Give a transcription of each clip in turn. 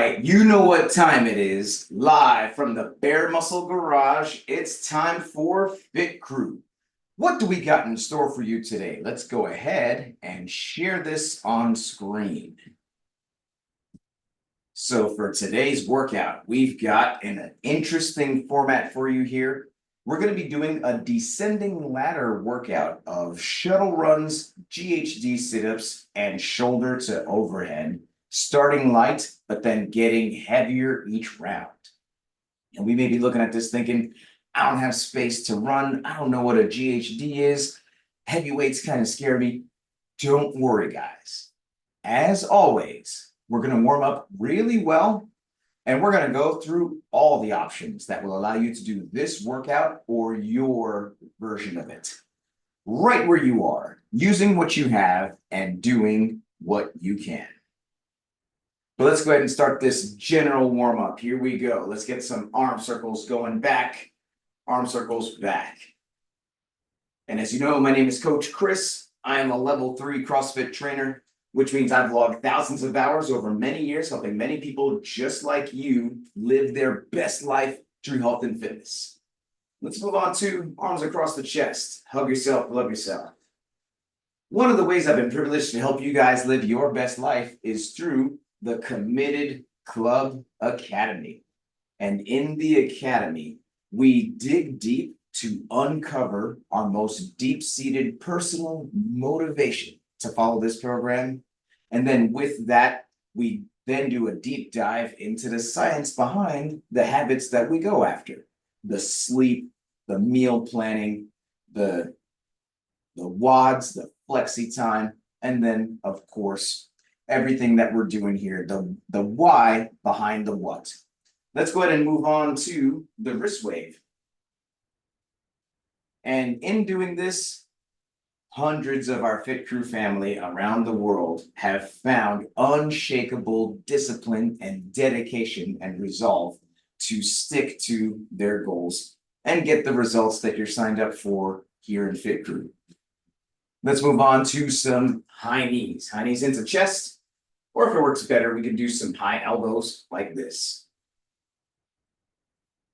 right, you know what time it is. Live from the Bare Muscle Garage, it's time for Fit Crew. What do we got in store for you today? Let's go ahead and share this on screen. So for today's workout, we've got an interesting format for you here. We're going to be doing a descending ladder workout of shuttle runs, GHD sit-ups, and shoulder to overhead, starting light, but then getting heavier each round. And we may be looking at this thinking, I don't have space to run. I don't know what a GHD is. Heavy weights kind of scare me. Don't worry, guys. As always, we're going to warm up really well, and we're going to go through all the options that will allow you to do this workout or your version of it. Right where you are, using what you have and doing what you can. But let's go ahead and start this general warm-up. Here we go. Let's get some arm circles going back, arm circles back. And as you know, my name is Coach Chris. I am a level 3 CrossFit trainer, which means I've logged thousands of hours over many years, helping many people just like you live their best life through health and fitness. Let's move on to arms across the chest. Hug yourself, love yourself. One of the ways I've been privileged to help you guys live your best life is through the Committed Club Academy. And in the Academy, we dig deep to uncover our most deep-seated personal motivation to follow this program. And then with that, we then do a deep dive into the science behind the habits that we go after. The sleep, the meal planning, the WODs, the flexi time, and then, of course, everything that we're doing here, the why behind the what. Let's go ahead and move on to the wrist wave. And in doing this, hundreds of our Fit Crew family around the world have found unshakable discipline and dedication and resolve to stick to their goals and get the results that you're signed up for here in Fit Crew. Let's move on to some high knees. High knees into chest, or if it works better, we can do some high elbows like this.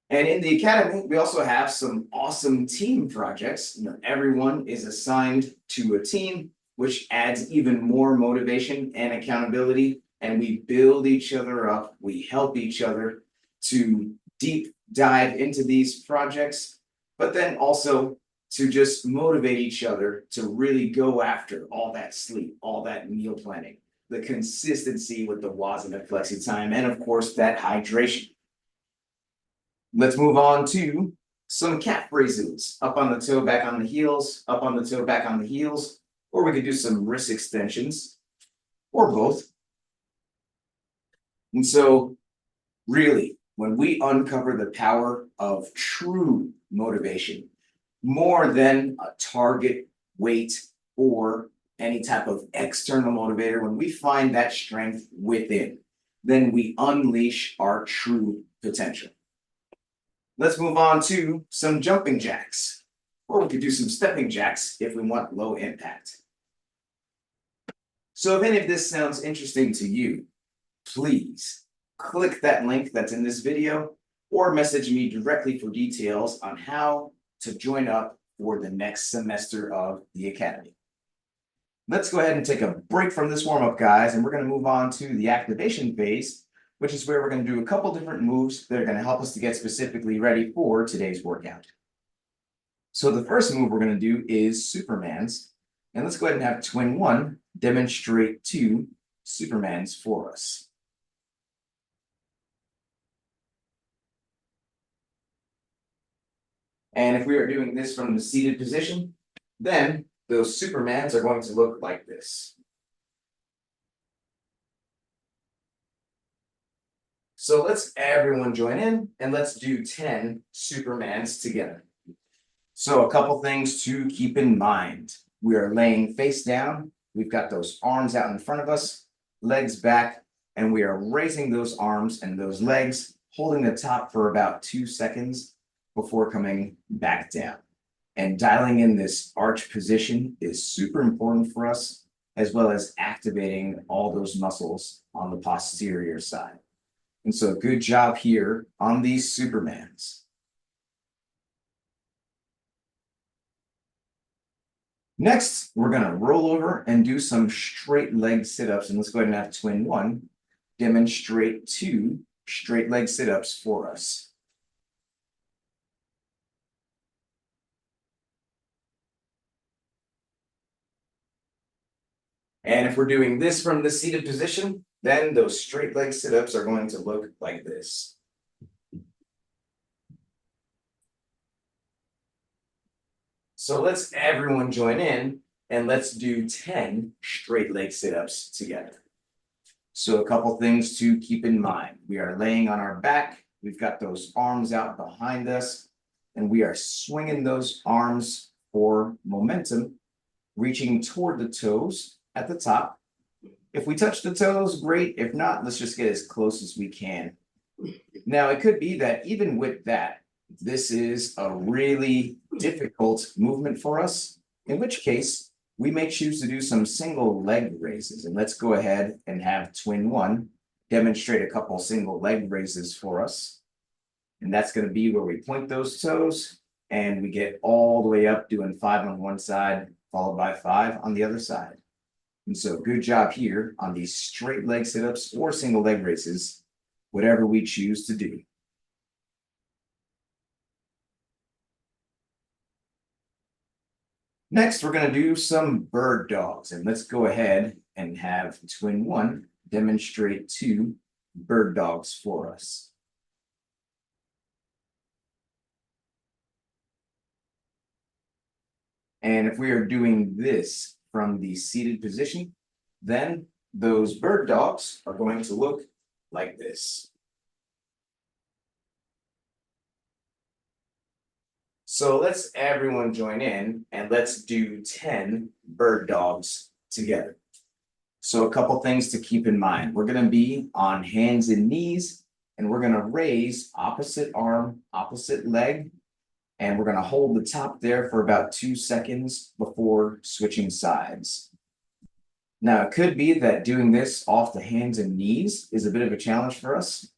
And in the Academy, we also have some awesome team projects. You know, everyone is assigned to a team, which adds even more motivation and accountability. And we build each other up. We help each other to deep dive into these projects, but then also to just motivate each other to really go after all that sleep, all that meal planning, the consistency with the WODs and the flexi time, and of course, that hydration. Let's move on to some calf raises. Up on the toe, back on the heels, up on the toe, back on the heels, or we could do some wrist extensions, or both. And so, really, when we uncover the power of true motivation, more than a target weight or any type of external motivator, when we find that strength within, then we unleash our true potential. Let's move on to some jumping jacks, or we could do some stepping jacks if we want low impact. So if any of this sounds interesting to you, please click that link that's in this video or message me directly for details on how to join up for the next semester of the Academy. Let's go ahead and take a break from this warm-up, guys, and we're going to move on to the activation phase, which is where we're going to do a couple different moves that are going to help us to get specifically ready for today's workout. So the first move we're going to do is Supermans, and let's go ahead and have Twin 1 demonstrate 2 Supermans for us. And if we are doing this from the seated position, then those Supermans are going to look like this. So let's everyone join in and let's do 10 Supermans together. So a couple things to keep in mind. We are laying face down. We've got those arms out in front of us, legs back, and we are raising those arms and those legs, holding the top for about 2 seconds before coming back down. And dialing in this arch position is super important for us, as well as activating all those muscles on the posterior side. And so good job here on these Supermans. Next, we're gonna roll over and do some straight leg sit-ups, and let's go ahead and have twin one demonstrate 2 straight leg sit-ups for us. And if we're doing this from the seated position, then those straight leg sit-ups are going to look like this. So let's everyone join in and let's do 10 straight leg sit-ups together. So a couple things to keep in mind. We are laying on our back. We've got those arms out behind us, and we are swinging those arms for momentum, reaching toward the toes at the top. If we touch the toes, great. If not, let's just get as close as we can. Now, it could be that even with that, this is a really difficult movement for us, in which case we may choose to do some single leg raises. And let's go ahead and have twin one demonstrate a couple single leg raises for us. And that's going to be where we point those toes and we get all the way up doing 5 on one side, followed by 5 on the other side. And so good job here on these straight leg sit-ups or single leg raises, whatever we choose to do. Next, we're going to do some bird dogs, and let's go ahead and have twin one demonstrate 2 bird dogs for us. And if we are doing this from the seated position, then those bird dogs are going to look like this. So let's everyone join in and let's do 10 bird dogs together. So a couple things to keep in mind. We're going to be on hands and knees, and we're going to raise opposite arm, opposite leg, and we're going to hold the top there for about 2 seconds before switching sides. Now, it could be that doing this off the hands and knees is a bit of a challenge for us,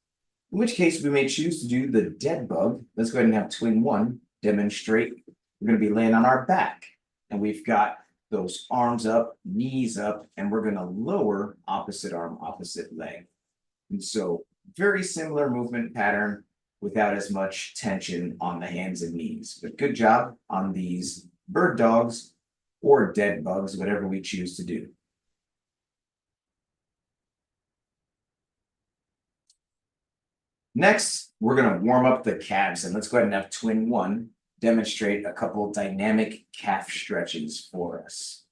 in which case we may choose to do the dead bug. Let's go ahead and have twin one demonstrate. We're going to be laying on our back, and we've got those arms up, knees up, and we're going to lower opposite arm, opposite leg. And so very similar movement pattern without as much tension on the hands and knees. But good job on these bird dogs or dead bugs, whatever we choose to do. Next, we're going to warm up the calves, and let's go ahead and have twin one demonstrate a couple dynamic calf stretches for us.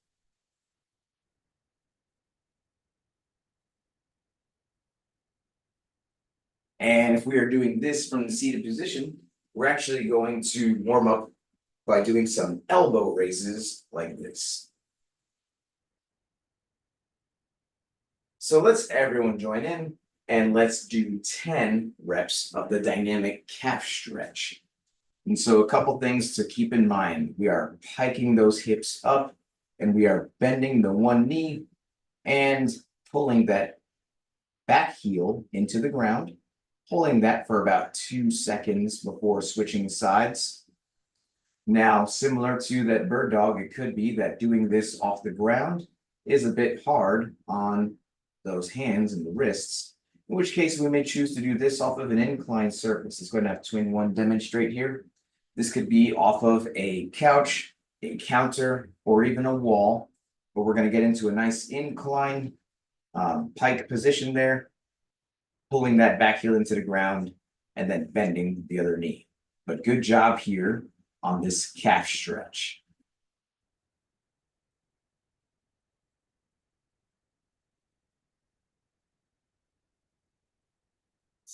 And if we are doing this from the seated position, we're actually going to warm up by doing some elbow raises like this. So let's everyone join in and let's do 10 reps of the dynamic calf stretch. And so a couple things to keep in mind. We are hiking those hips up and we are bending the one knee and pulling that back heel into the ground, pulling that for about 2 seconds before switching sides. Now, similar to that bird dog, it could be that doing this off the ground is a bit hard on those hands and the wrists, in which case we may choose to do this off of an inclined surface. Let's go ahead and have twin one demonstrate here. This could be off of a couch, a counter, or even a wall, but we're going to get into a nice incline pike position there, pulling that back heel into the ground and then bending the other knee. But good job here on this calf stretch.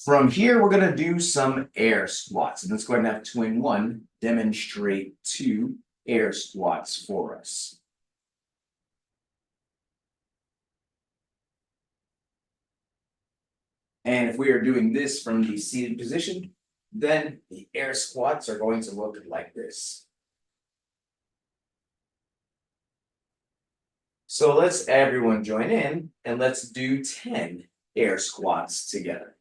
From here, we're going to do some air squats. And let's go ahead and have twin one demonstrate 2 air squats for us. And if we are doing this from the seated position, then the air squats are going to look like this. So let's everyone join in and let's do 10 air squats together.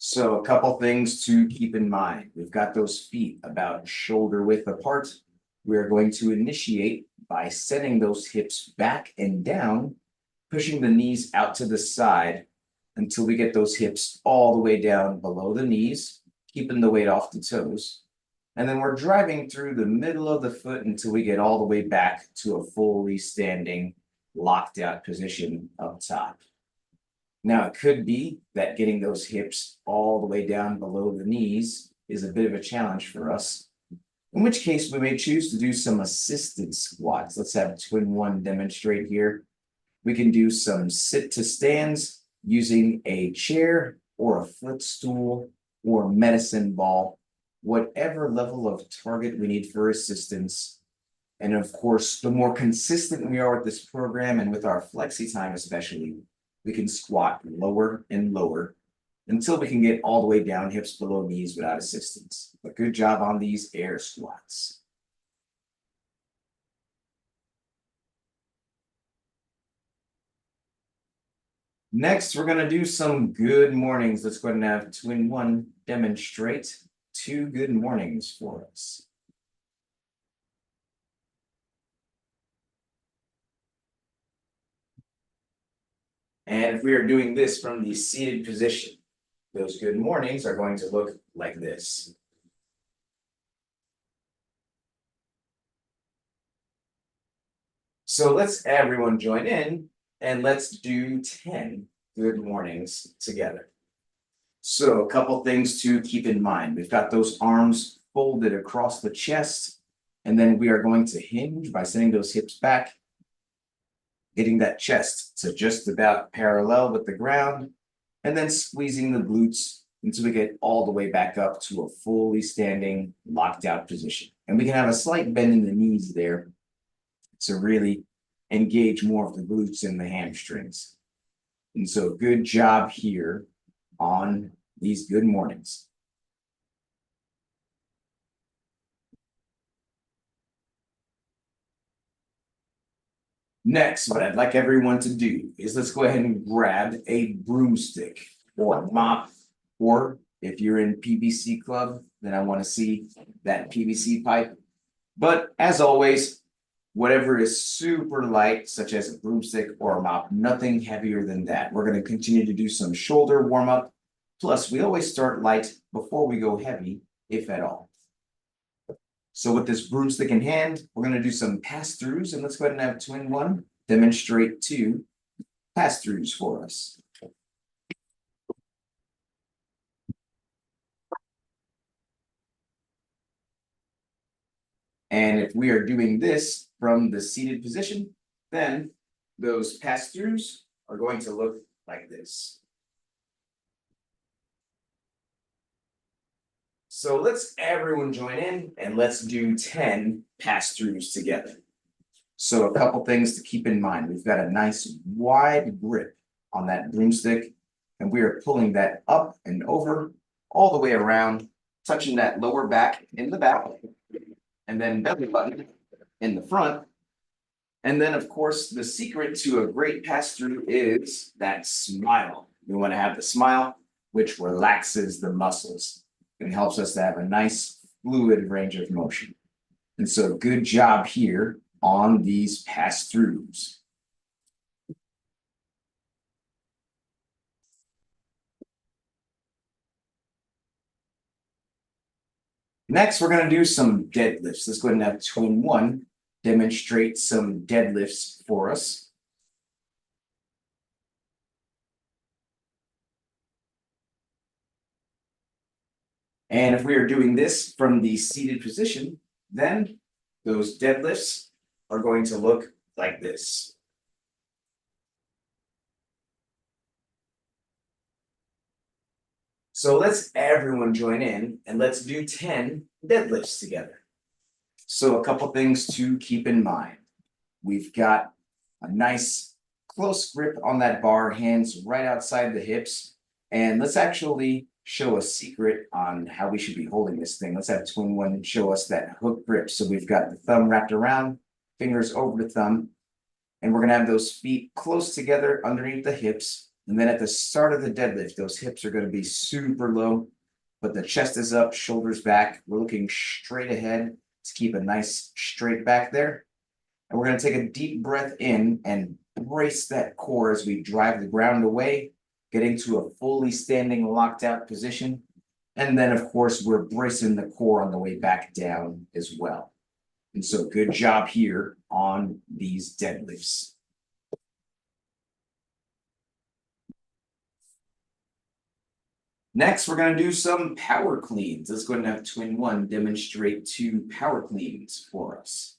So a couple things to keep in mind. We've got those feet about shoulder width apart. We're going to initiate by setting those hips back and down, pushing the knees out to the side until we get those hips all the way down below the knees, keeping the weight off the toes. And then we're driving through the middle of the foot until we get all the way back to a fully standing, locked out position up top. Now, it could be that getting those hips all the way down below the knees is a bit of a challenge for us, in which case we may choose to do some assisted squats. Let's have Twin One demonstrate here. We can do some sit to stands using a chair or a footstool or medicine ball, whatever level of target we need for assistance. And of course, the more consistent we are with this program and with our flexi time especially, we can squat lower and lower until we can get all the way down, hips below knees without assistance. But good job on these air squats. Next, we're gonna do some good mornings. Let's go ahead and have Twin One demonstrate 2 good mornings for us. And if we are doing this from the seated position, those good mornings are going to look like this. So let's everyone join in and let's do 10 good mornings together. So a couple things to keep in mind. We've got those arms folded across the chest, and then we are going to hinge by sending those hips back, getting that chest to just about parallel with the ground, and then squeezing the glutes until we get all the way back up to a fully standing, locked out position. And we can have a slight bend in the knees there to really engage more of the glutes and the hamstrings. And so good job here on these good mornings. Next, what I'd like everyone to do is let's go ahead and grab a broomstick or a mop, or if you're in PVC club, then I want to see that PVC pipe. But as always, whatever is super light, such as a broomstick or a mop, nothing heavier than that. We're going to continue to do some shoulder warm up. Plus, we always start light before we go heavy, if at all. So with this broomstick in hand, we're going to do some pass-throughs, and let's go ahead and have Twin One demonstrate 2 pass-throughs for us. And if we are doing this from the seated position, then those pass-throughs are going to look like this. So let's everyone join in and let's do 10 pass-throughs together. So a couple things to keep in mind. We've got a nice wide grip on that broomstick, and we are pulling that up and over all the way around, touching that lower back in the back, and then belly button in the front. And then, of course, the secret to a great pass-through is that smile. We want to have the smile, which relaxes the muscles and helps us to have a nice fluid range of motion. And so good job here on these pass-throughs. Next, we're going to do some deadlifts. Let's go ahead and have Twin One demonstrate some deadlifts for us. And if we are doing this from the seated position, then those deadlifts are going to look like this. So let's everyone join in and let's do 10 deadlifts together. So a couple things to keep in mind. We've got a nice close grip on that bar, hands right outside the hips. And let's actually show a secret on how we should be holding this thing. Let's have Twin One show us that hook grip. So we've got the thumb wrapped around, fingers over the thumb, and we're gonna have those feet close together underneath the hips And then at the start of the deadlift, those hips are going to be super low, but the chest is up, shoulders back. We're looking straight ahead to keep a nice straight back there. And we're going to take a deep breath in and brace that core as we drive the ground away, getting to a fully standing locked out position. And then, of course, we're bracing the core on the way back down as well. And so good job here on these deadlifts. Next, we're going to do some power cleans. Let's go ahead and have Twin One demonstrate 2 power cleans for us.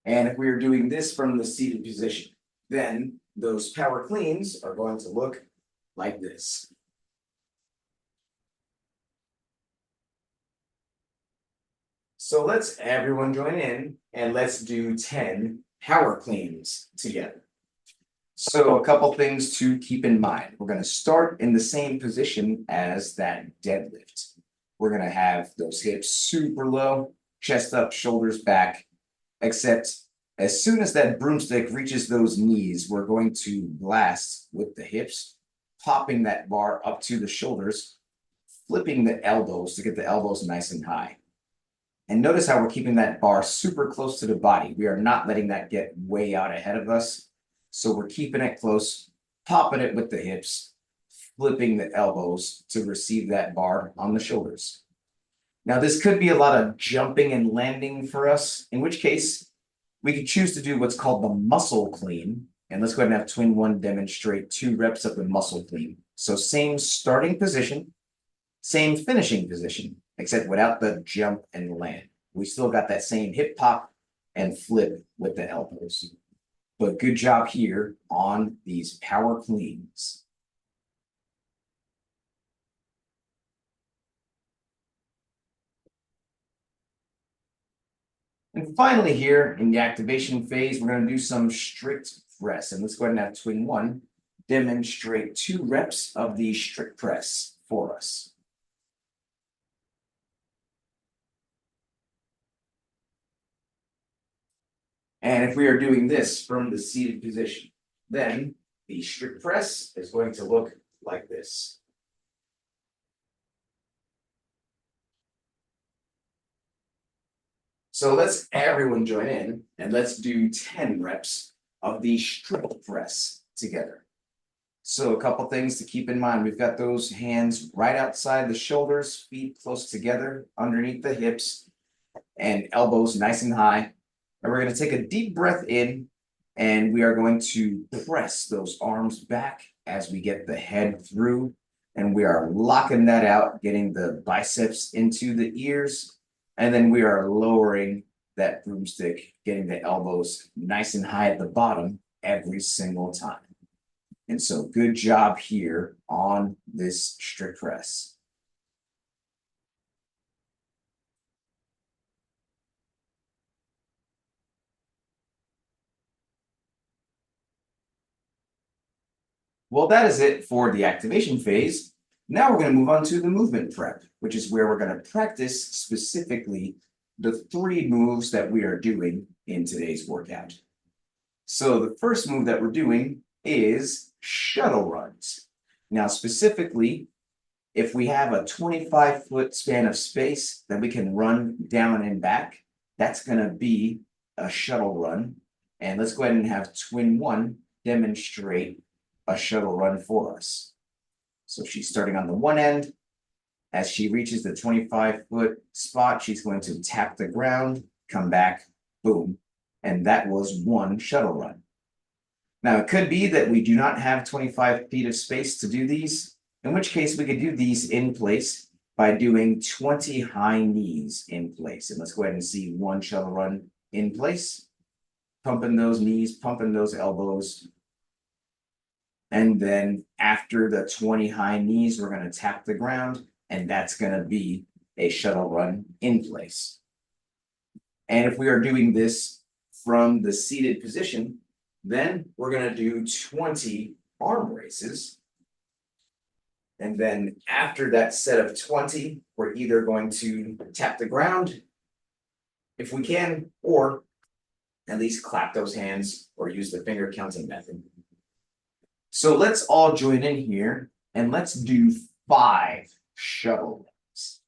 And if we are doing this from the seated position, then those power cleans are going to look like this. So let's everyone join in and let's do 10 power cleans together. So a couple things to keep in mind. We're going to start in the same position as that deadlift. We're going to have those hips super low, chest up, shoulders back, except as soon as that broomstick reaches those knees, we're going to blast with the hips, popping that bar up to the shoulders, flipping the elbows to get the elbows nice and high. And notice how we're keeping that bar super close to the body. We are not letting that get way out ahead of us. So we're keeping it close, popping it with the hips, flipping the elbows to receive that bar on the shoulders. Now, this could be a lot of jumping and landing for us, in which case we could choose to do what's called the muscle clean. And let's go ahead and have Twin One demonstrate 2 reps of the muscle clean. So same starting position, same finishing position, except without the jump and land. We still got that same hip pop and flip with the elbows. But good job here on these power cleans. And finally here in the activation phase, we're going to do some strict press. And let's go ahead and have Twin One demonstrate 2 reps of the strict press for us. And if we are doing this from the seated position, then the strict press is going to look like this. So let's everyone join in and let's do 10 reps of the strict press together. So a couple things to keep in mind. We've got those hands right outside the shoulders, feet close together underneath the hips, and elbows nice and high. And we're going to take a deep breath in, and we are going to press those arms back as we get the head through. And we are locking that out, getting the biceps into the ears. And then we are lowering that broomstick, getting the elbows nice and high at the bottom every single time. And so good job here on this strict press. Well, that is it for the activation phase. Now we're going to move on to the movement prep, which is where we're going to practice specifically the 3 moves that we are doing in today's workout. So the first move that we're doing is shuttle runs. Now, specifically, if we have a 25-foot span of space that we can run down and back, that's going to be a shuttle run. And let's go ahead and have Twin One demonstrate a shuttle run for us. So she's starting on the one end. As she reaches the 25-foot spot, she's going to tap the ground, come back, boom. And that was 1 shuttle run. Now, it could be that we do not have 25 feet of space to do these, in which case we could do these in place by doing 20 high knees in place. And let's go ahead and see 1 shuttle run in place, pumping those knees, pumping those elbows. And then after the 20 high knees, we're going to tap the ground, and that's going to be a shuttle run in place. And if we are doing this from the seated position, then we're going to do 20 arm races. And then after that set of 20, we're either going to tap the ground, if we can, or at least clap those hands or use the finger counting method. So let's all join in here and let's do 5 shuttle runs.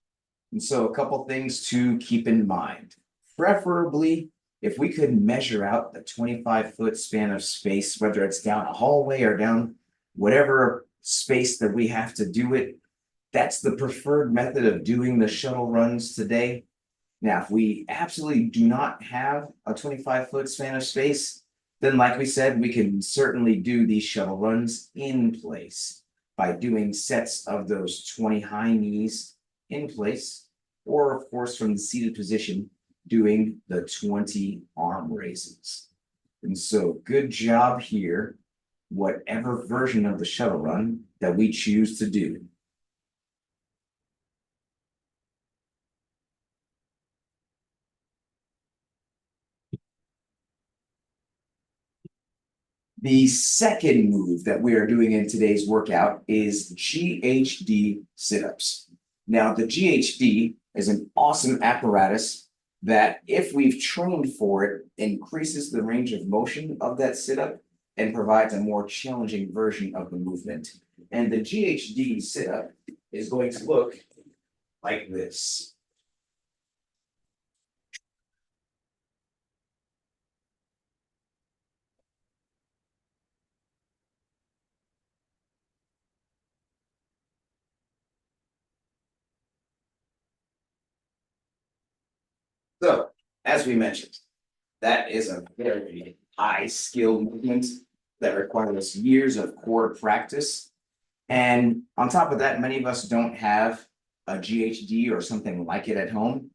And so a couple things to keep in mind. Preferably, if we could measure out the 25-foot span of space, whether it's down a hallway or down whatever space that we have to do it, that's the preferred method of doing the shuttle runs today. Now, if we absolutely do not have a 25-foot span of space, then like we said, we can certainly do these shuttle runs in place by doing sets of those 20 high knees in place, or of course from the seated position, doing the 20 arm raises. And so good job here, whatever version of the shuttle run that we choose to do. The second move that we are doing in today's workout is GHD sit-ups. Now, the GHD is an awesome apparatus that, if we've trained for it, increases the range of motion of that sit-up and provides a more challenging version of the movement. And the GHD sit-up is going to look like this. So, as we mentioned, that is a very high skill movement that requires years of core practice. And on top of that, many of us don't have a GHD or something like it at home.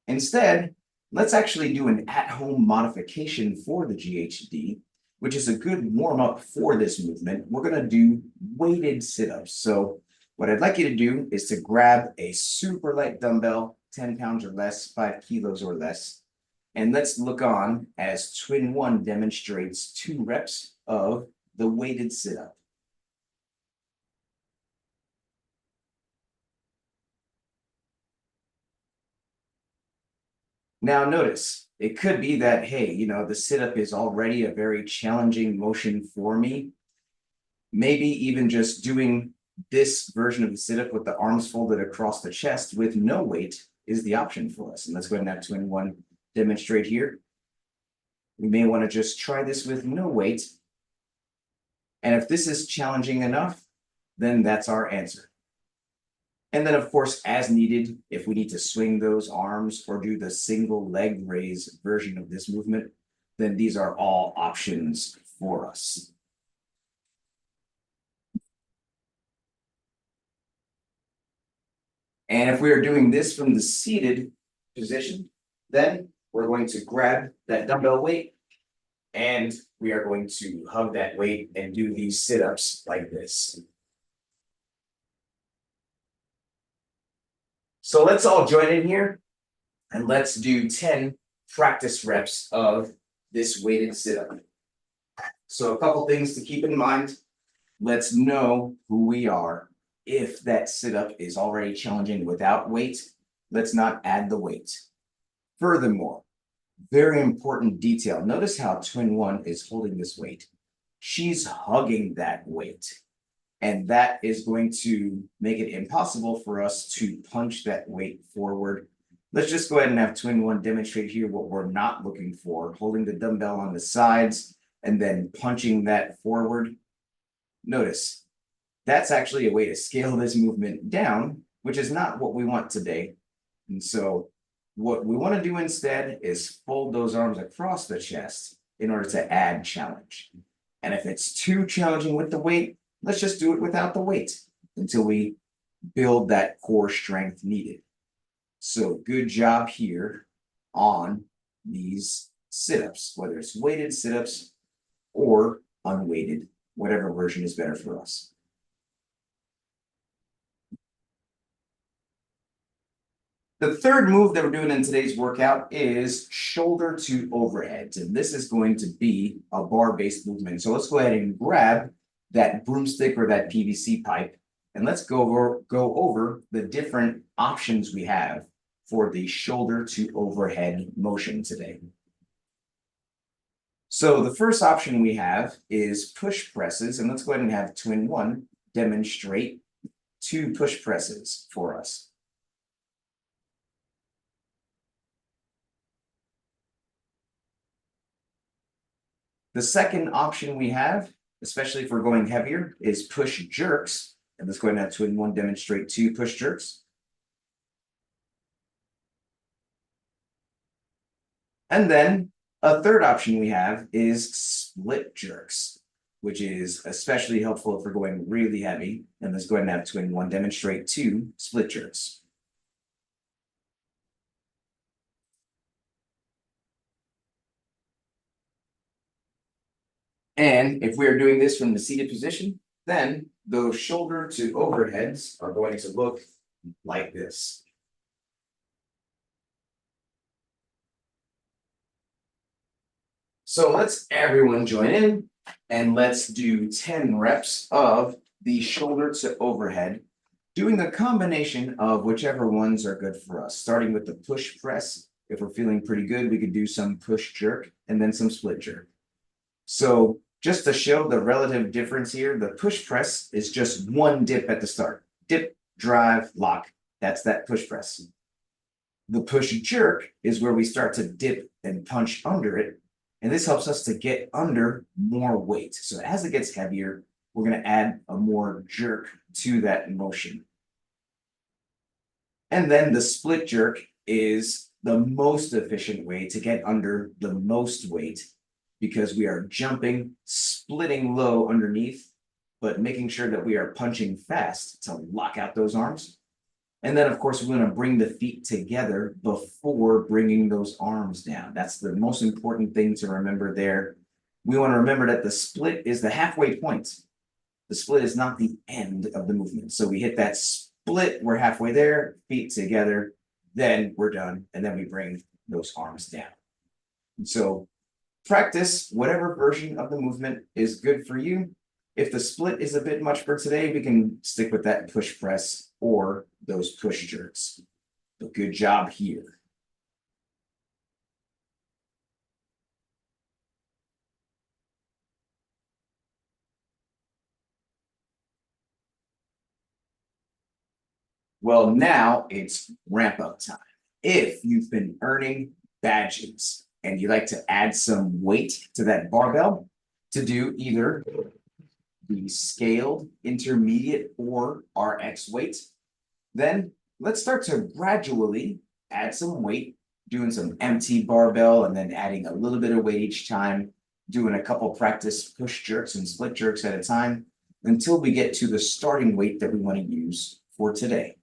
Instead, let's actually do an at-home modification for the GHD, which is a good warm-up for this movement. We're going to do weighted sit-ups. So what I'd like you to do is to grab a super light dumbbell, 10 pounds or less, 5 kilos or less, and let's look on as Twin 1 demonstrates 2 reps of the weighted sit-up. Now notice, it could be that, hey, you know, the sit-up is already a very challenging motion for me. Maybe even just doing this version of the sit-up with the arms folded across the chest with no weight is the option for us. And let's go ahead and have Twin 1 demonstrate here. We may want to just try this with no weight. And if this is challenging enough, then that's our answer. And then, of course, as needed, if we need to swing those arms or do the single leg raise version of this movement, then these are all options for us. And if we are doing this from the seated position, then we're going to grab that dumbbell weight and we are going to hug that weight and do these sit-ups like this. So let's all join in here and let's do 10 practice reps of this weighted sit-up. So a couple things to keep in mind. Let's know who we are. If that sit-up is already challenging without weight, let's not add the weight. Furthermore, very important detail. Notice how Twin 1 is holding this weight. She's hugging that weight. And that is going to make it impossible for us to punch that weight forward. Let's just go ahead and have Twin 1 demonstrate here what we're not looking for, holding the dumbbell on the sides and then punching that forward. Notice, that's actually a way to scale this movement down, which is not what we want today. And so what we want to do instead is fold those arms across the chest in order to add challenge. And if it's too challenging with the weight, let's just do it without the weight until we build that core strength needed. So good job here on these sit-ups, whether it's weighted sit-ups or unweighted, whatever version is better for us. The third move that we're doing in today's workout is shoulder to overheads, and this is going to be a bar-based movement. So let's go ahead and grab that broomstick or that PVC pipe, and let's go over the different options we have for the shoulder to overhead motion today. So the first option we have is push presses, and let's go ahead and have Twin One demonstrate 2 push presses for us. The second option we have, especially if we're going heavier, is push jerks. And let's go ahead and have Twin One demonstrate 2 push jerks. And then a third option we have is split jerks, which is especially helpful if we're going really heavy. And let's go ahead and have Twin One demonstrate 2 split jerks. And if we are doing this from the seated position, then those shoulder to overheads are going to look like this. So let's everyone join in and let's do 10 reps of the shoulder to overhead, doing a combination of whichever ones are good for us, starting with the push press. If we're feeling pretty good, we could do some push jerk and then some split jerk. So just to show the relative difference here, the push press is just one dip at the start. Dip, drive, lock. That's that push press. The push jerk is where we start to dip and punch under it. And this helps us to get under more weight. So as it gets heavier, we're going to add a more jerk to that motion. And then the split jerk is the most efficient way to get under the most weight, because we are jumping, splitting low underneath, but making sure that we are punching fast to lock out those arms. And then, of course, we're going to bring the feet together before bringing those arms down. That's the most important thing to remember there. We want to remember that the split is the halfway point. The split is not the end of the movement. So we hit that split, we're halfway there, feet together, then we're done, and then we bring those arms down. And so practice whatever version of the movement is good for you. If the split is a bit much for today, we can stick with that push press or those push jerks. But good job here. Well, now it's ramp up time. If you've been earning badges and you like to add some weight to that barbell to do either the scaled, intermediate, or RX weight, then let's start to gradually add some weight, doing some empty barbell and then adding a little bit of weight each time, doing a couple practice push jerks and split jerks at a time until we get to the starting weight that we want to use for today.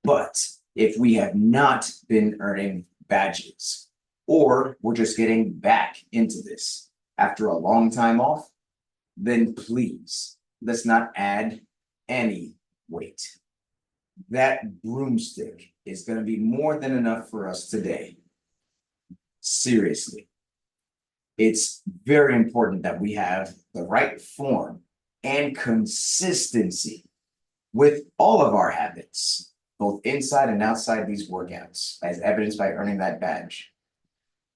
But if we have not been earning badges, or we're just getting back into this after a long time off, then please, let's not add any weight. That broomstick is going to be more than enough for us today. Seriously. It's very important that we have the right form and consistency with all of our habits, both inside and outside these workouts, as evidenced by earning that badge,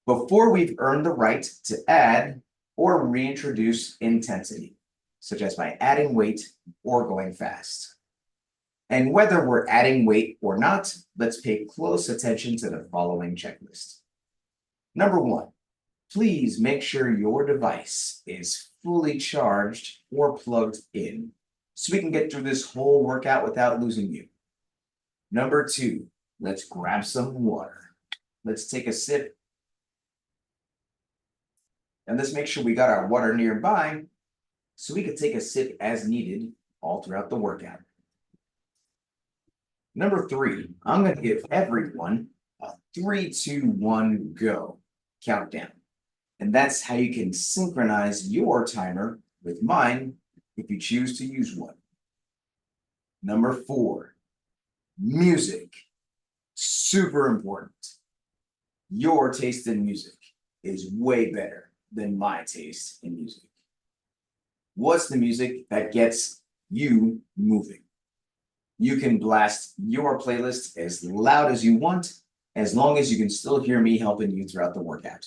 before we've earned the right to add or reintroduce intensity, such as by adding weight or going fast. And whether we're adding weight or not, let's pay close attention to the following checklist. Number 1, please make sure your device is fully charged or plugged in so we can get through this whole workout without losing you. Number 2, let's grab some water. Let's take a sip. And let's make sure we got our water nearby so we can take a sip as needed all throughout the workout. Number 3, I'm going to give everyone a 3, 2, 1, go countdown. And that's how you can synchronize your timer with mine if you choose to use one. Number 4, music. Super important. Your taste in music is way better than my taste in music. What's the music that gets you moving? You can blast your playlist as loud as you want, as long as you can still hear me helping you throughout the workout.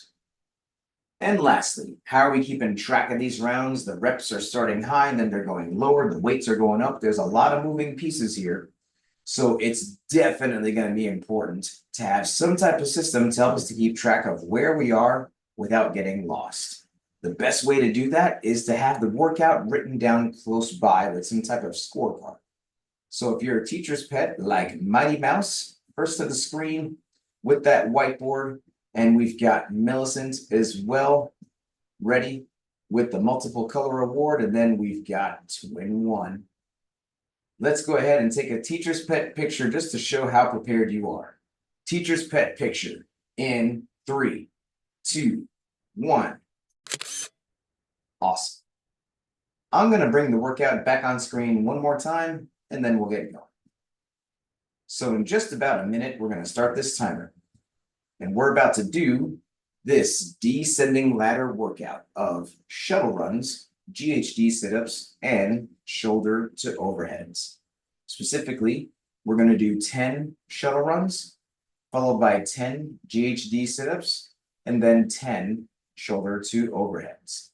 And lastly, how are we keeping track of these rounds? The reps are starting high and then they're going lower. The weights are going up. There's a lot of moving pieces here. So it's definitely going to be important to have some type of system to help us to keep track of where we are without getting lost. The best way to do that is to have the workout written down close by with some type of scorecard. So if you're a teacher's pet like Mighty Mouse, first to the screen with that whiteboard, and we've got Millicent as well, ready with the multiple color award, and then we've got Twin One. Let's go ahead and take a teacher's pet picture just to show how prepared you are. Teacher's pet picture in 3, 2, 1. Awesome. I'm going to bring the workout back on screen one more time, and then we'll get going. So in just about a minute, we're going to start this timer. And we're about to do this descending ladder workout of shuttle runs, GHD sit-ups, and shoulder to overheads. Specifically, we're going to do 10 shuttle runs, followed by 10 GHD sit-ups, and then 10 shoulder to overheads.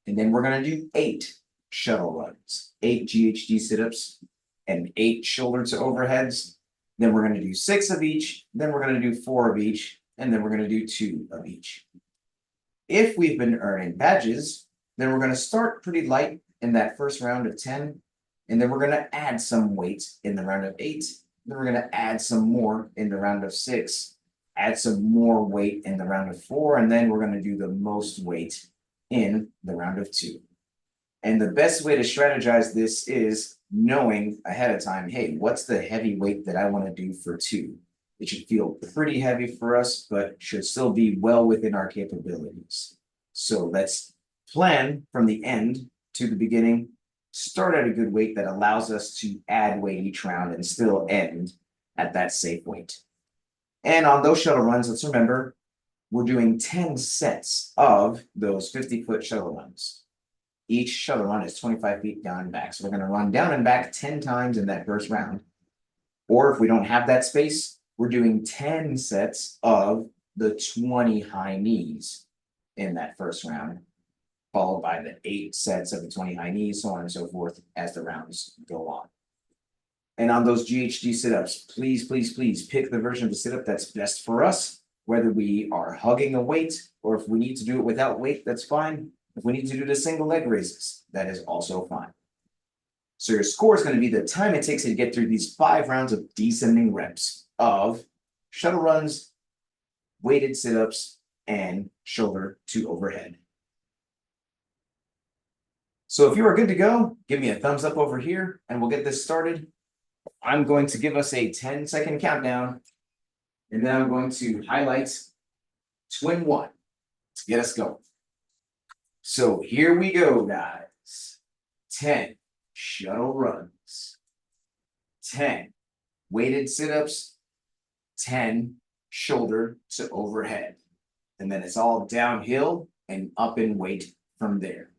And then we're going to do 8 shuttle runs, 8 GHD sit-ups, and 8 shoulder to overheads. Then we're going to do 6 of each, then we're going to do 4 of each, and then we're going to do 2 of each. If we've been earning badges, then we're going to start pretty light in that first round of 10, and then we're going to add some weight in the round of 8. Then we're going to add some more in the round of 6, add some more weight in the round of 4, and then we're going to do the most weight in the round of 2. And the best way to strategize this is knowing ahead of time, hey, what's the heavy weight that I want to do for 2? It should feel pretty heavy for us, but should still be well within our capabilities. So let's plan from the end to the beginning, start at a good weight that allows us to add weight each round and still end at that safe weight. And on those shuttle runs, let's remember, we're doing 10 sets of those 50-foot shuttle runs. Each shuttle run is 25 feet down and back. So we're going to run down and back 10 times in that first round. Or if we don't have that space, we're doing 10 sets of the 20 high knees in that first round, followed by the 8 sets of the 20 high knees, so on and so forth as the rounds go on. And on those GHD sit-ups, please, please, please pick the version of the sit-up that's best for us, whether we are hugging a weight or if we need to do it without weight, that's fine. If we need to do the single leg raises, that is also fine. So your score is going to be the time it takes to get through these 5 rounds of descending reps of shuttle runs, weighted sit-ups, and shoulder to overhead. So if you are good to go, give me a thumbs up over here and we'll get this started. I'm going to give us a 10-second countdown, and then I'm going to highlight Twin One to get us going. So here we go, guys. 10 shuttle runs, 10 weighted sit-ups, 10 shoulder to overhead. And then it's all downhill and up in weight from there.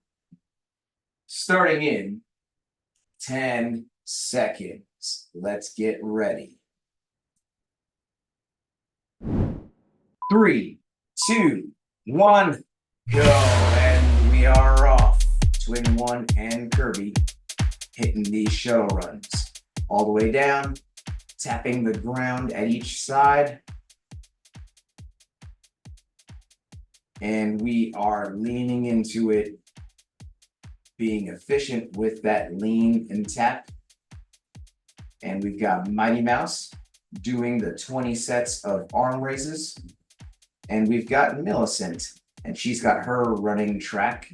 Starting in 10 seconds. Let's get ready. 3, 2, 1, go. And we are off. Twin One and Kirby hitting these shuttle runs. All the way down, tapping the ground at each side. And we are leaning into it, being efficient with that lean and tap. And we've got Mighty Mouse doing the 20 sets of arm raises. And we've got Millicent, and she's got her running track,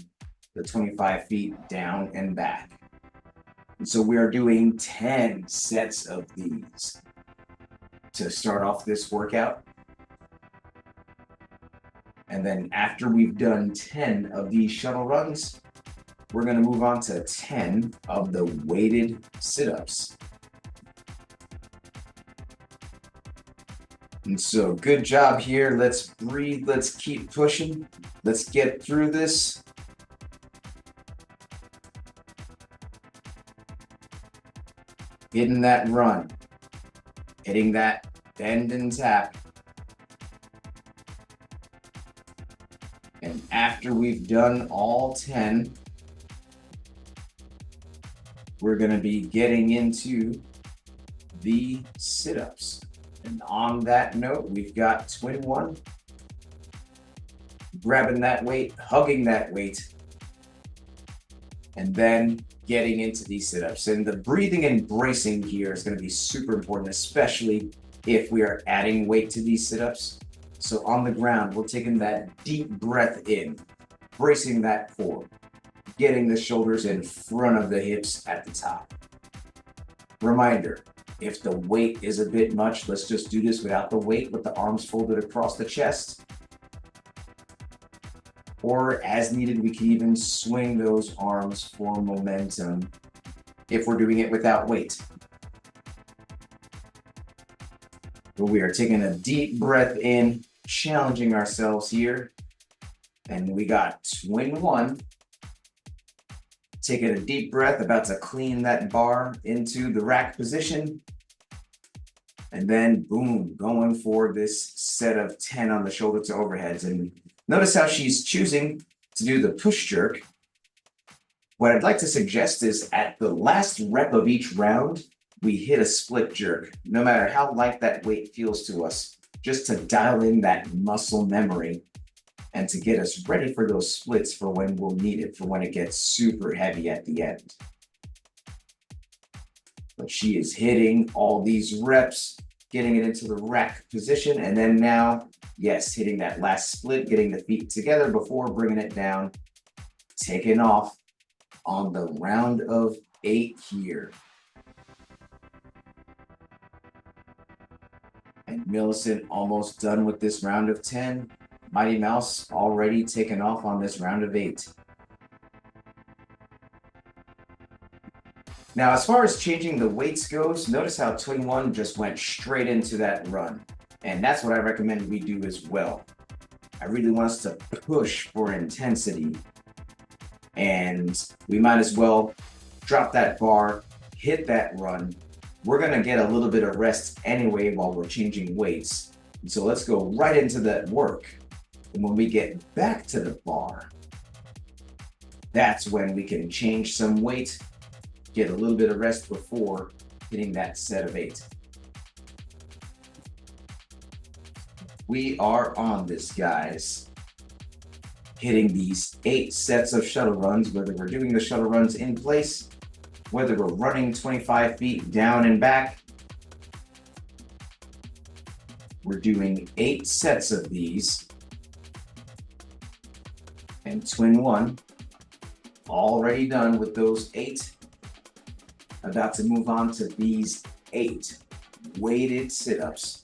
the 25 feet down and back. And so we are doing 10 sets of these to start off this workout. And then after we've done 10 of these shuttle runs, we're going to move on to 10 of the weighted sit-ups. And so good job here. Let's breathe. Let's keep pushing. Let's get through this. hitting that run, hitting that bend and tap. And after we've done all 10, we're going to be getting into the sit-ups. And on that note, we've got twin one, grabbing that weight, hugging that weight, and then getting into these sit-ups. And the breathing and bracing here is going to be super important, especially if we are adding weight to these sit-ups. So on the ground, we're taking that deep breath in, bracing that core, getting the shoulders in front of the hips at the top. Reminder, if the weight is a bit much, let's just do this without the weight, with the arms folded across the chest. Or as needed, we can even swing those arms for momentum if we're doing it without weight. But we are taking a deep breath in, challenging ourselves here. And we got twin one. Taking a deep breath, about to clean that bar into the rack position. And then boom, going for this set of 10 on the shoulder to overheads. And notice how she's choosing to do the push jerk. What I'd like to suggest is at the last rep of each round, we hit a split jerk, no matter how light that weight feels to us, just to dial in that muscle memory and to get us ready for those splits for when we'll need it, for when it gets super heavy at the end. But she is hitting all these reps, getting it into the rack position, and then now, yes, hitting that last split, getting the feet together before bringing it down, taking off on the round of 8 here. And Millicent almost done with this round of 10. Mighty Mouse already taken off on this round of 8. Now, as far as changing the weights goes, notice how twin one just went straight into that run. And that's what I recommend we do as well. I really want us to push for intensity. And we might as well drop that bar, hit that run. We're going to get a little bit of rest anyway while we're changing weights. So let's go right into that work. And when we get back to the bar, that's when we can change some weight, get a little bit of rest before hitting that set of 8. We are on this, guys. Hitting these 8 sets of shuttle runs, whether we're doing the shuttle runs in place, whether we're running 25 feet down and back. We're doing 8 sets of these. And twin one, already done with those 8. About to move on to these 8 weighted sit-ups.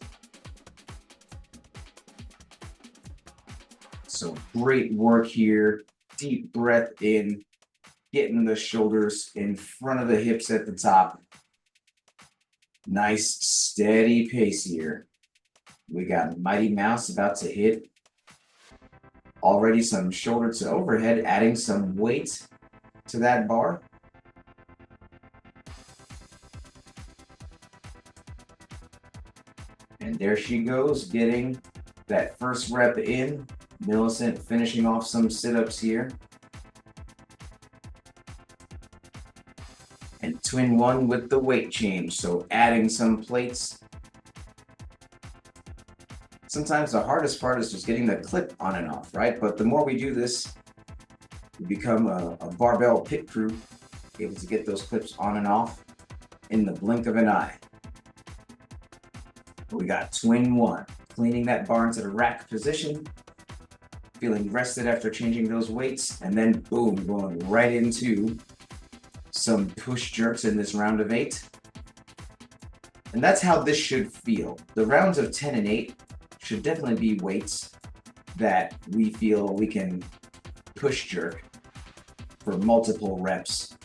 So great work here. Deep breath in, getting the shoulders in front of the hips at the top. Nice steady pace here. We got Mighty Mouse about to hit. Already some shoulder to overhead, adding some weight to that bar. And there she goes, getting that first rep in. Millicent finishing off some sit-ups here. And twin one with the weight change, so adding some plates. Sometimes the hardest part is just getting the clip on and off, right? But the more we do this, we become a barbell pit crew, able to get those clips on and off in the blink of an eye. We got twin one, cleaning that bar into the rack position, feeling rested after changing those weights, and then boom, going right into some push jerks in this round of 8. And that's how this should feel. The rounds of 10 and 8 should definitely be weights that we feel we can push jerk for multiple reps.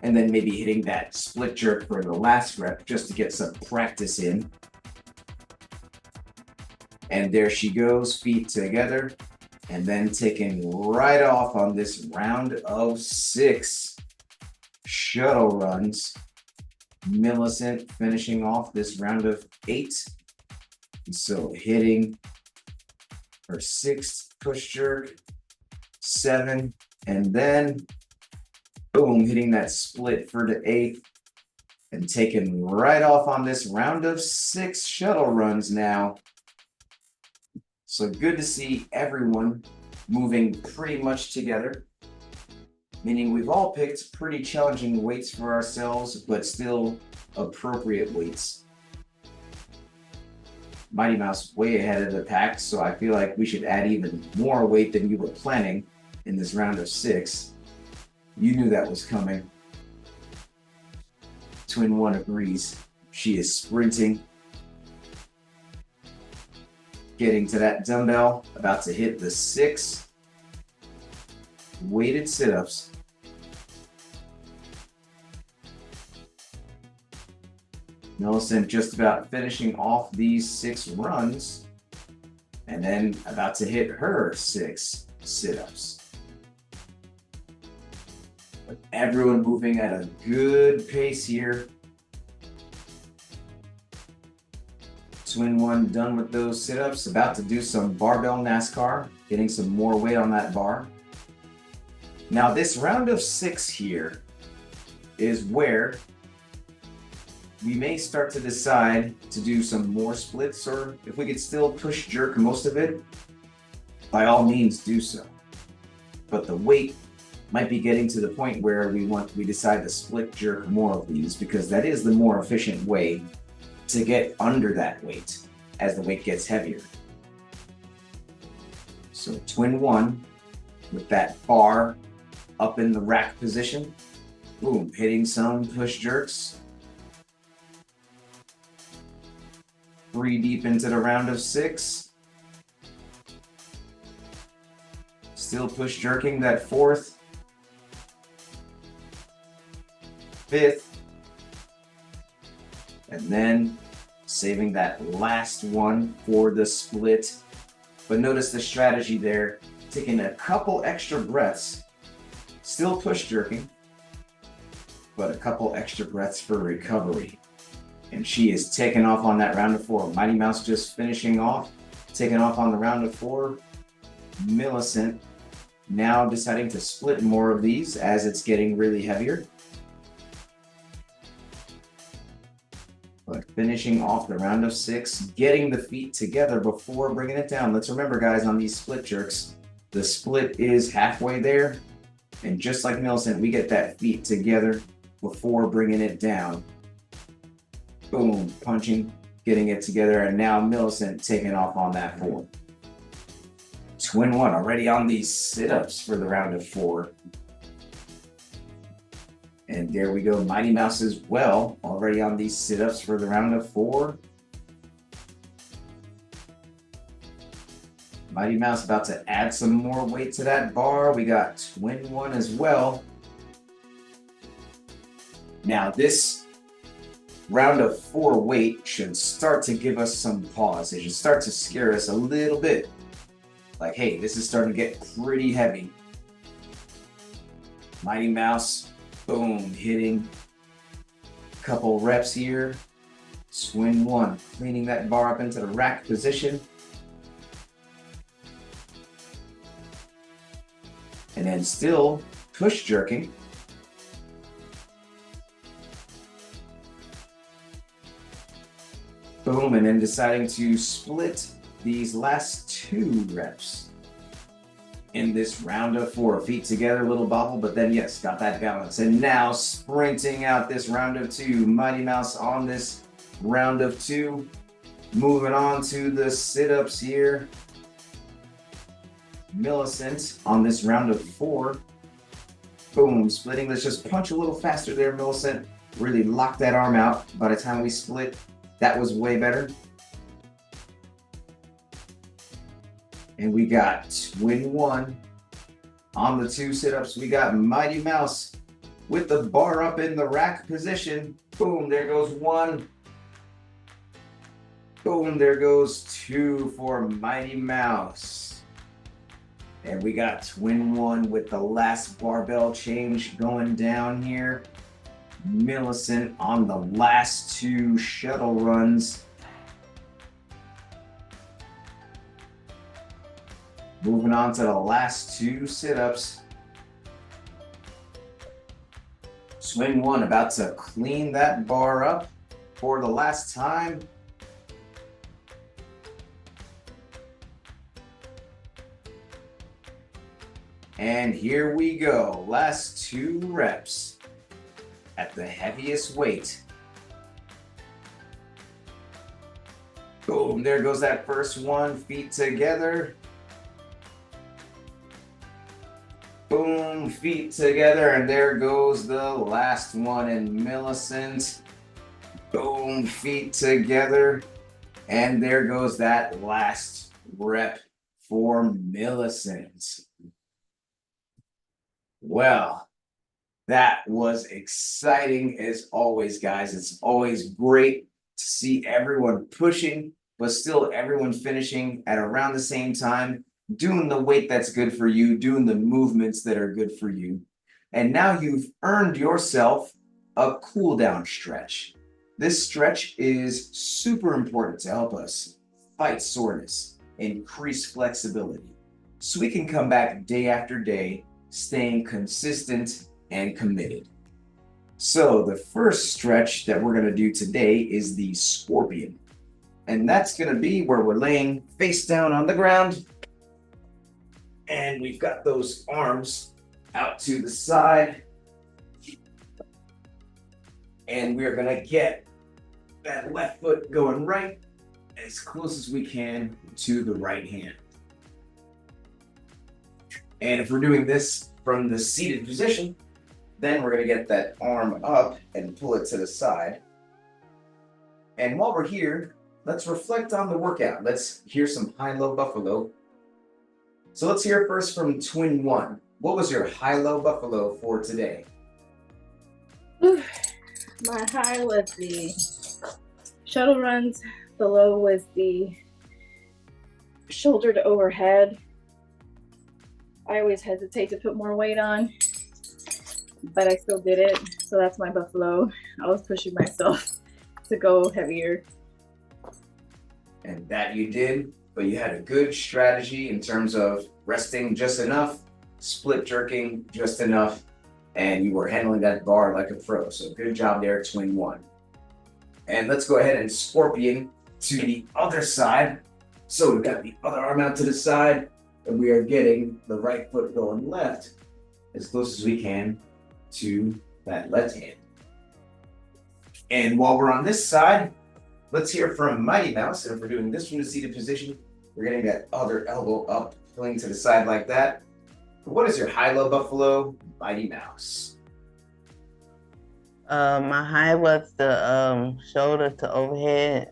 And then maybe hitting that split jerk for the last rep just to get some practice in. And there she goes, feet together, and then taking right off on this round of 6 shuttle runs Millicent finishing off this round of 8. So hitting her 6th push jerk, 7, and then boom, hitting that split for the 8th and taking right off on this round of 6 shuttle runs now. So good to see everyone moving pretty much together, meaning we've all picked pretty challenging weights for ourselves, but still appropriate weights. Mighty Mouse way ahead of the pack, so I feel like we should add even more weight than you were planning in this round of 6. You knew that was coming. Twin One agrees. She is sprinting, getting to that dumbbell, about to hit the 6 weighted sit-ups. Millicent just about finishing off these 6 runs and then about to hit her 6 sit-ups. But everyone moving at a good pace here. Twin One done with those sit-ups, about to do some barbell NASCAR, getting some more weight on that bar. Now this round of 6 here is where we may start to decide to do some more splits, or if we could still push jerk most of it, by all means do so. But the weight might be getting to the point where we decide to split jerk more of these, because that is the more efficient way to get under that weight as the weight gets heavier. So Twin One with that bar up in the rack position, boom, hitting some push jerks. 3 deep into the round of 6. Still push jerking that 4th, 5th, and then saving that last one for the split. But notice the strategy there, taking a couple extra breaths, still push jerking, but a couple extra breaths for recovery. And she is taking off on that round of 4. Mighty Mouse just finishing off, taking off on the round of 4. Millicent now deciding to split more of these as it's getting really heavier. But finishing off the round of 6, getting the feet together before bringing it down. Let's remember, guys, on these split jerks, the split is halfway there. And just like Millicent, we get that feet together before bringing it down. Boom, punching, getting it together, and now Millicent taking off on that 4. Twin One already on these sit-ups for the round of 4. And there we go, Mighty Mouse as well, already on these sit-ups for the round of 4. Mighty Mouse about to add some more weight to that bar. We got Twin One as well. Now this round of 4 weight should start to give us some pause. It should start to scare us a little bit. Like, hey, this is starting to get pretty heavy. Mighty Mouse, boom, hitting a couple reps here. Twin One, cleaning that bar up into the rack position. And then still push jerking. Boom, and then deciding to split these last 2 reps in this round of 4. Feet together, little bobble, but then yes, got that balance. And now sprinting out this round of 2. Mighty Mouse on this round of 2. Moving on to the sit-ups here. Millicent on this round of 4. Boom, splitting. Let's just punch a little faster there, Millicent. Really lock that arm out. By the time we split, that was way better. And we got Twin One on the 2 sit-ups. We got Mighty Mouse with the bar up in the rack position. Boom, there goes 1. Boom, there goes 2 for Mighty Mouse. And we got Twin One with the last barbell change going down here. Millicent on the last two shuttle runs. Moving on to the last two sit-ups. Swing one, about to clean that bar up for the last time. And here we go, last two reps at the heaviest weight. Boom, there goes that first one, feet together. Boom, feet together, and there goes the last one in Millicent. Boom, feet together, and there goes that last rep for Millicent. Well, that was exciting as always, guys. It's always great to see everyone pushing, but still everyone finishing at around the same time, doing the weight that's good for you, doing the movements that are good for you. And now you've earned yourself a cool down stretch. This stretch is super important to help us fight soreness, increase flexibility, so we can come back day after day, staying consistent and committed. So the first stretch that we're going to do today is the scorpion. And that's going to be where we're laying face down on the ground. And we've got those arms out to the side. And we're going to get that left foot going right as close as we can to the right hand. And if we're doing this from the seated position, then we're going to get that arm up and pull it to the side. And while we're here, let's reflect on the workout. Let's hear some high-low buffalo. So let's hear first from Twin One. What was your high-low buffalo for today? My high was the shuttle runs. The low was the shoulder to overhead. I always hesitate to put more weight on, but I still did it. So that's my buffalo. I was pushing myself to go heavier. And that you did, but you had a good strategy in terms of resting just enough, split jerking just enough, and you were handling that bar like a pro. So good job there, Twin One. And let's go ahead and scorpion to the other side. So we've got the other arm out to the side, and we are getting the right foot going left as close as we can to that left hand. And while we're on this side, let's hear from Mighty Mouse. And if we're doing this from the seated position, we're getting that other elbow up, pulling to the side like that. What is your high-low buffalo, Mighty Mouse? My high was the shoulder to overhead.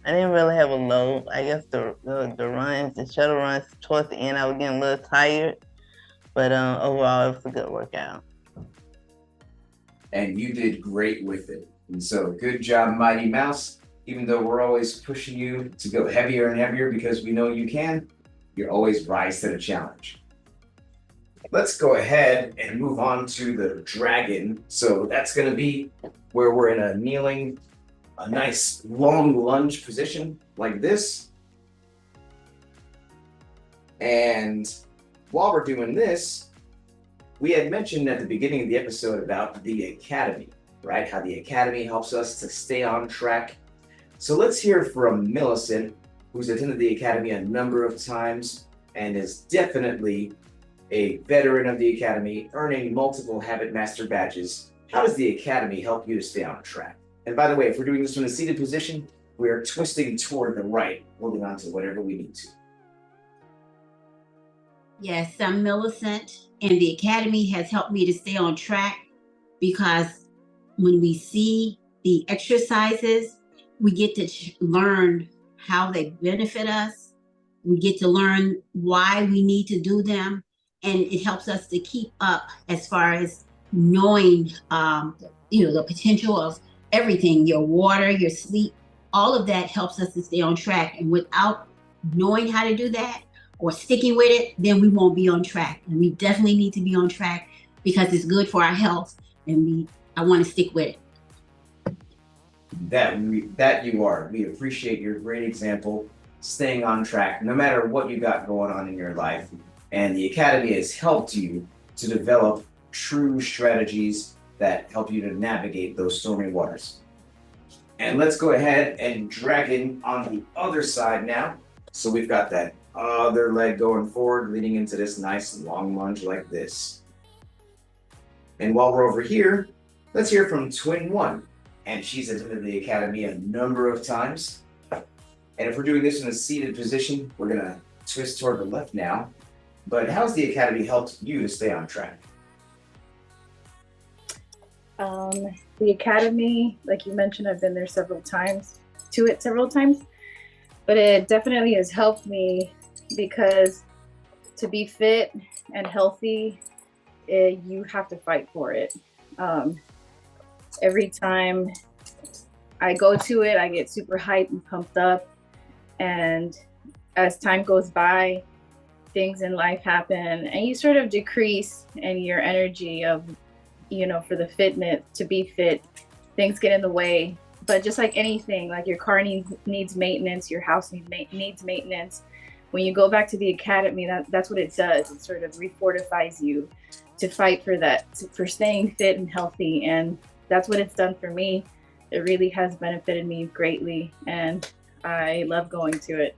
I didn't really have a low. I guess the runs, the shuttle runs towards the end, I was getting a little tired, but overall it was a good workout. And you did great with it. And so good job, Mighty Mouse. Even though we're always pushing you to go heavier and heavier because we know you can, you always rise to the challenge. Let's go ahead and move on to the dragon. So that's going to be where we're in a kneeling, a nice long lunge position like this. And while we're doing this, we had mentioned at the beginning of the episode about the Academy, right? How the Academy helps us to stay on track. So let's hear from Millicent, who's attended the Academy a number of times and is definitely a veteran of the Academy, earning multiple Habit Master badges. How does the Academy help you to stay on track? And by the way, if we're doing this from the seated position, we are twisting toward the right, holding on to whatever we need to. Yes, I'm Millicent, and the Academy has helped me to stay on track because when we see the exercises, we get to learn how they benefit us. We get to learn why we need to do them, and it helps us to keep up as far as knowing, the potential of everything, your water, your sleep, all of that helps us to stay on track. And without knowing how to do that or sticking with it, then we won't be on track. And we definitely need to be on track because it's good for our health and I want to stick with it. That you are. We appreciate your great example, staying on track, no matter what you got going on in your life. And the Academy has helped you to develop true strategies that help you to navigate those stormy waters. And let's go ahead and drag in on the other side now. So we've got that other leg going forward, leading into this nice long lunge like this. And while we're over here, let's hear from Twin One. And she's attended the Academy a number of times. And if we're doing this in a seated position, we're gonna twist toward the left now. But how's the Academy helped you to stay on track? The Academy, like you mentioned, I've been there several times, but it definitely has helped me because to be fit and healthy, you have to fight for it. Every time I go to it, I get super hyped and pumped up. And as time goes by, things in life happen and you sort of decrease in your energy of, for the fitness, to be fit, things get in the way. But just like anything, like your car needs maintenance, your house needs maintenance. When you go back to the Academy, that's what it does. It sort of refortifies you to fight for that, for staying fit and healthy. And that's what it's done for me. It really has benefited me greatly, and I love going to it.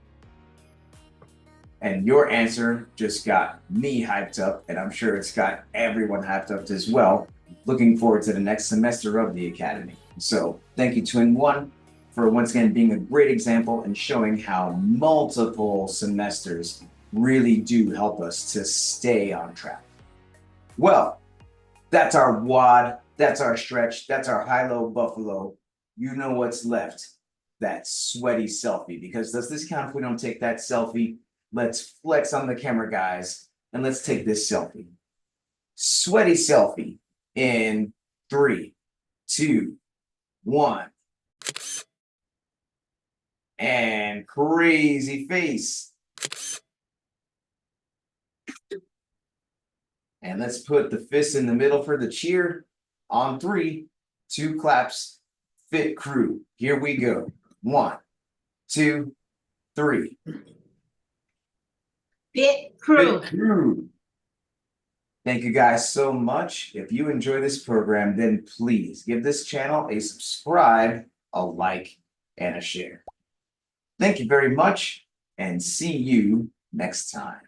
And your answer just got me hyped up, and I'm sure it's got everyone hyped up as well. Looking forward to the next semester of the Academy. So thank you, Twin One, for once again being a great example and showing how multiple semesters really do help us to stay on track. Well, that's our WOD, that's our stretch, that's our high-low buffalo. You know what's left, that sweaty selfie, because does this count if we don't take that selfie? Let's flex on the camera, guys, and let's take this selfie. Sweaty selfie in 3, 2, 1. And crazy face. And let's put the fist in the middle for the cheer. On 3, 2 claps. Fit crew. Here we go. 1, 2, 3. Fit crew. Fit crew. Thank you guys so much. If you enjoy this program, then please give this channel a subscribe, a like, and a share. Thank you very much, and see you next time.